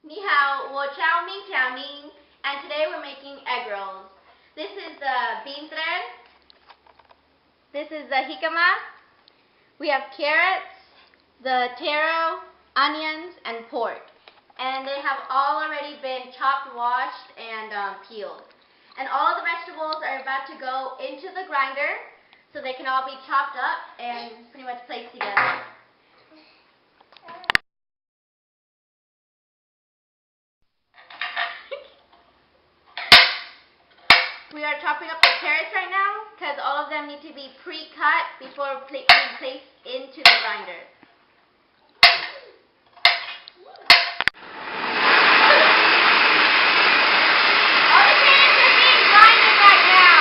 Ni hao, wo chao ming, and today we're making egg rolls. This is the bean thread. This is the jicama. We have carrots, the taro, onions, and pork. And they have all already been chopped, washed, and peeled. And all of the vegetables are about to go into the grinder so they can all be chopped up and pretty much placed together. We are chopping up the carrots right now because all of them need to be pre-cut before being placed into the grinder. All the carrots are being grinded right now.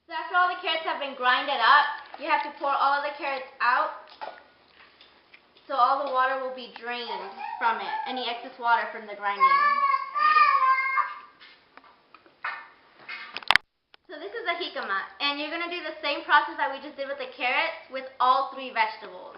So after all the carrots have been grinded up, you have to pour all of the carrots out so all the water will be drained from it, any excess water from the grinding. So this is a jicama, and you're going to do the same process that we just did with the carrots with all three vegetables.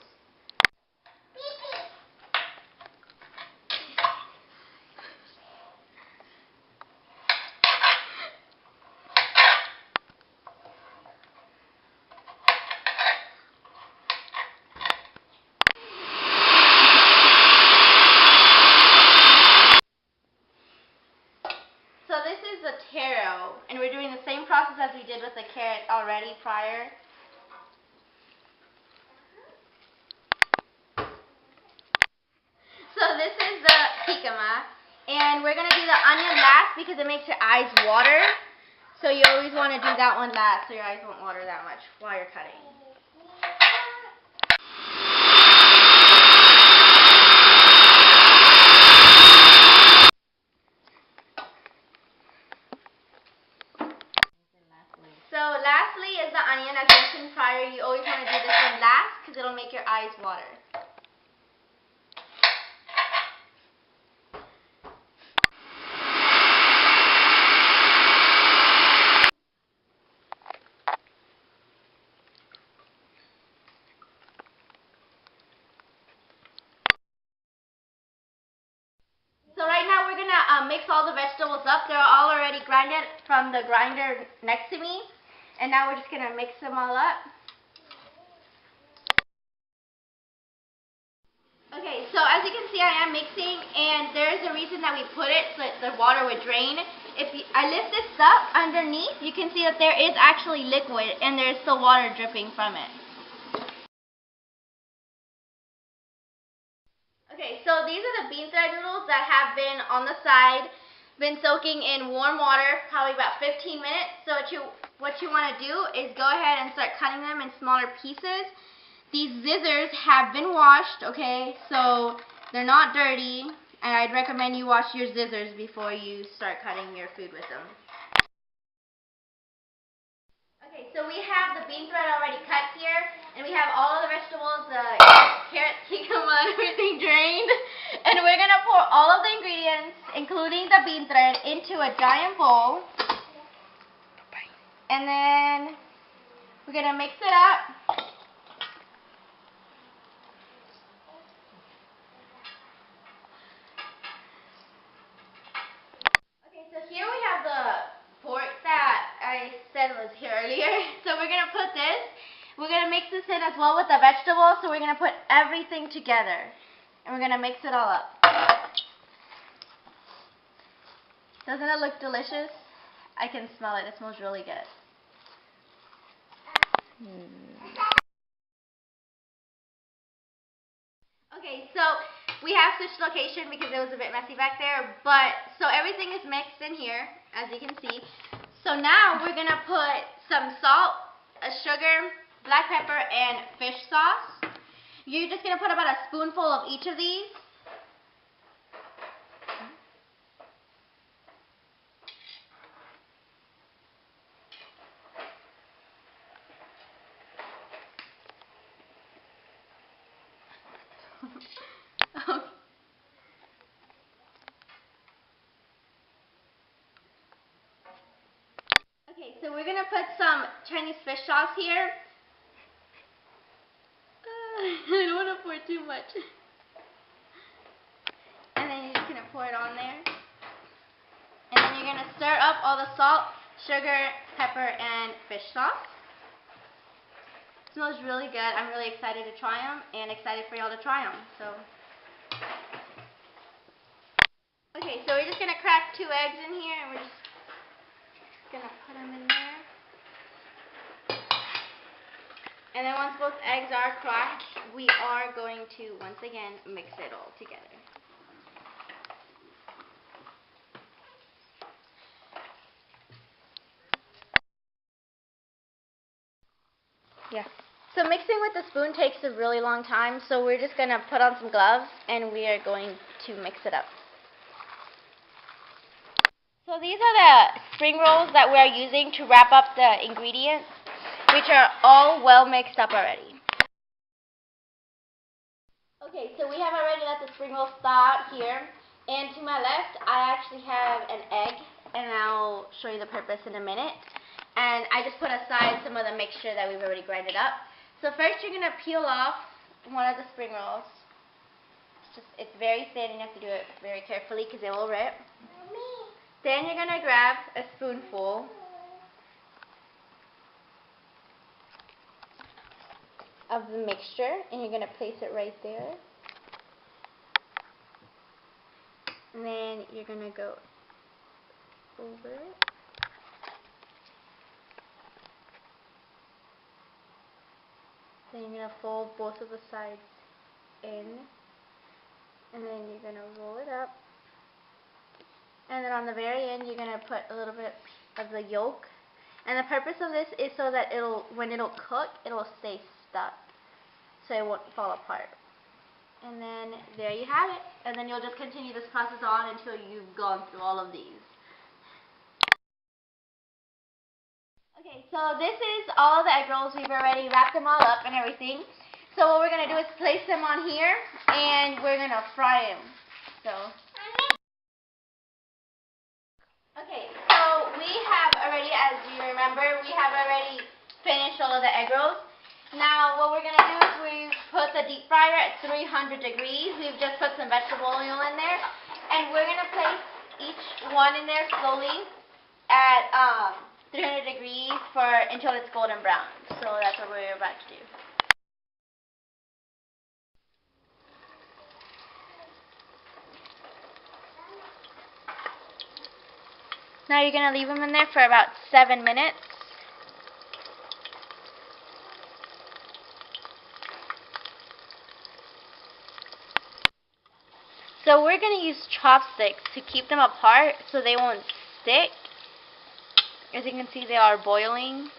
So this is the taro, and we're doing the same process as we did with the carrot already prior. So this is the jicama, and we're going to do the onion last because it makes your eyes water. So you always want to do that one last so your eyes won't water that much while you're cutting. So lastly is the onion. As mentioned prior, you always want to do this one last because it'll make your eyes water. So right now we're going to mix all the vegetables up. They're all already grinded from the grinder next to me. And now we're just going to mix them all up. Okay, so as you can see, I am mixing, and there's a reason that we put it so that the water would drain. I lift this up underneath, you can see that there is actually liquid, and there's still water dripping from it. Okay, so these are the bean thread noodles that have been on the side, been soaking in warm water, probably about 15 minutes. So what you want to do is go ahead and start cutting them in smaller pieces. These scissors have been washed, okay, so they're not dirty, and I'd recommend you wash your scissors before you start cutting your food with them. Okay, so we have the bean thread already cut here, and we have all of the vegetables, the carrots, jicama, everything drained. And we're going to pour all of the ingredients, including the bean thread, into a giant bowl. And then we're going to mix it up. Okay, so here we have the pork that I said was here earlier. So we're going to put this. We're going to mix this in as well with the vegetables. So we're going to put everything together. And we're going to mix it all up. Doesn't it look delicious? I can smell it. It smells really good. Okay, so we have switched location because it was a bit messy back there. So everything is mixed in here, as you can see. So now we're going to put some salt, sugar, black pepper, and fish sauce. You're just going to put about a spoonful of each of these. Okay, so we're going to put some Chinese fish sauce here. I don't want to pour too much. pour it on there. And then you're going to stir up all the salt, sugar, pepper, and fish sauce. It smells really good. I'm really excited to try them and excited for y'all to try them. Okay, so we're just going to crack 2 eggs in here, and we're just going to put them in there. And then once both eggs are cracked, we are going to, once again, mix it all together. Yeah. So mixing with the spoon takes a really long time, so we're just going to put on some gloves, and we are going to mix it up. So these are the spring rolls that we are using to wrap up the ingredients, which are all well mixed up already. Okay, so we have already let the spring rolls thaw out here, and to my left I actually have an egg, and I'll show you the purpose in a minute. And I just put aside some of the mixture that we've already grinded up. So first you're going to peel off one of the spring rolls. It's very thin and you have to do it very carefully because it will rip. Then you're going to grab a spoonful of the mixture and you're going to place it right there. And then you're going to go over it. Then you're going to fold both of the sides in, and then you're going to roll it up. And then on the very end, you're going to put a little bit of the yolk. And the purpose of this is so that when it'll cook, it'll stay stuck, so it won't fall apart. And then there you have it. And then you'll just continue this process on until you've gone through all of these. Okay, so this is all of the egg rolls. We've already wrapped them all up and everything. So what we're going to do is place them on here, and we're going to fry them. Okay, so we have already, as you remember, we have already finished all of the egg rolls. Now what we're going to do is we've put the deep fryer at 300 degrees. We've just put some vegetable oil in there, and we're going to place each one in there slowly at 300 degrees until it's golden brown. So that's what we're about to do. Now you're going to leave them in there for about 7 minutes. So we're going to use chopsticks to keep them apart so they won't stick. As you can see, they are boiling.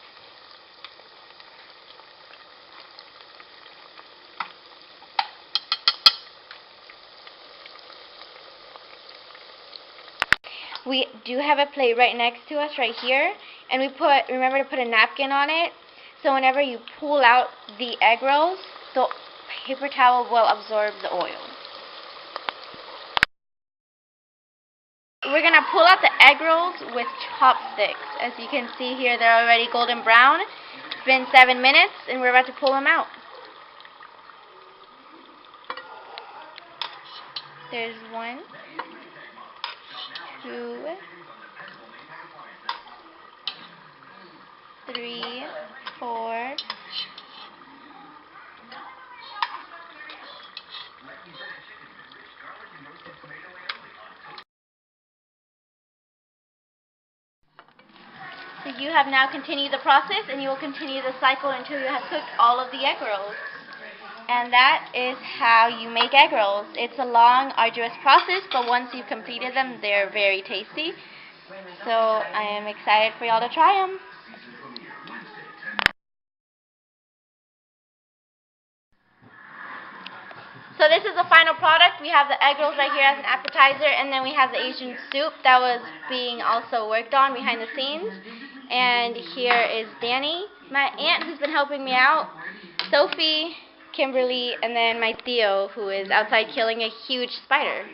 We do have a plate right next to us right here, and remember to put a napkin on it, so whenever you pull out the egg rolls, the paper towel will absorb the oil. We're going to pull out the egg rolls with chopsticks. As you can see here, they're already golden brown. It's been 7 minutes, and we're about to pull them out. There's 1, 2, 3, 4. So you have now continued the process, and you will continue the cycle until you have cooked all of the egg rolls. And that is how you make egg rolls. It's a long, arduous process, but once you've completed them, they're very tasty. So I am excited for y'all to try them. So this is the final product. We have the egg rolls right here as an appetizer, and then we have the Asian soup that was being also worked on behind the scenes. And here is Danny, my aunt who's been helping me out, Sophie, Kimberly, and then my Theo who is outside killing a huge spider.